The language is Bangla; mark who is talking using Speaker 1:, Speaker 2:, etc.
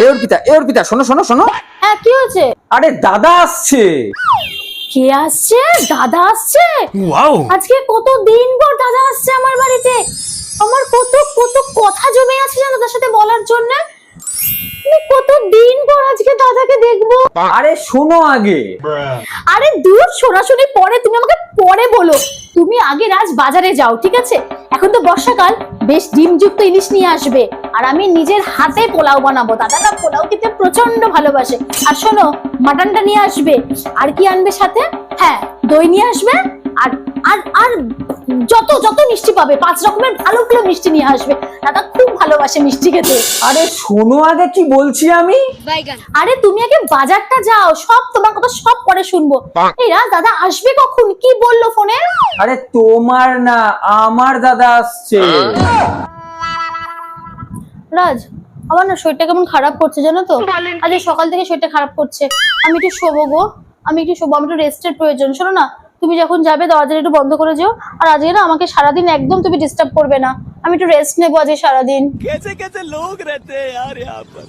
Speaker 1: এ অর্পিতা শোনো শোনো শোনো।
Speaker 2: হ্যাঁ কি হয়েছে?
Speaker 1: আরে দাদা আসছে।
Speaker 2: কে আসছে? দাদা আসছে?
Speaker 3: ওয়াও,
Speaker 2: আজকে কত দিন পর দাদা আসছে আমার বাড়িতে। আমার কত কত কথা জমে আছে জানো তার সাথে বলার জন্য। আমি কত দিন পর আজকে দাদাকে দেখবো।
Speaker 1: আরে শোনো আগে।
Speaker 2: আরে দূর শোনাশুনি পরে, তুমি আমাকে পরে বলো। তুমি আগে রাজ বাজারে যাও, ঠিক আছে? এখন তো বর্ষাকাল, বেশ ডিমযুক্ত ইলিশ নিয়ে আসবে আর আমি নিজের হাতে পোলাও বানাবো। দাদাটা পোলাও খেতে প্রচন্ড ভালোবাসে। আর শোনো, মাটনটা নিয়ে আসবে। আর কি আনবে সাথে? হ্যাঁ, দই নিয়ে আসবে। আর আর আর যত যত মিষ্টি পাবে, 5 রকমের ভালো ভালো মিষ্টি নিয়ে আসবে। দাদা খুব ভালোবাসে মিষ্টি খেতে।
Speaker 1: আরে শোনো আগে কি বলছি আমি।
Speaker 2: আরে তুমি আগে বাজারটা যাও, সব তোমার কথা সব পরে শুনবো। এই রাজ, দাদা আসবে কখন? কি বললো ফোনে?
Speaker 1: আরে তোমার না, আমার দাদা আসছে।
Speaker 2: রাজ, আমার না শরীরটা কেমন খারাপ করছে জানো তো। আজ সকাল থেকে শরীরটা খারাপ করছে। আমি একটু শোবো গো, আমি একটু শোবো, আমার একটু রেস্টের প্রয়োজন। শোনো না, তুমি যখন যাবে দরজাটা একটু বন্ধ করে যেও। আর আজকে না আমাকে সারাদিন একদম তুমি ডিস্টার্ব করবে না। আমি একটু রেস্ট নেবো আজকে সারাদিন।
Speaker 3: कैसे कैसे लोग रहते हैं यार यहाँ पर।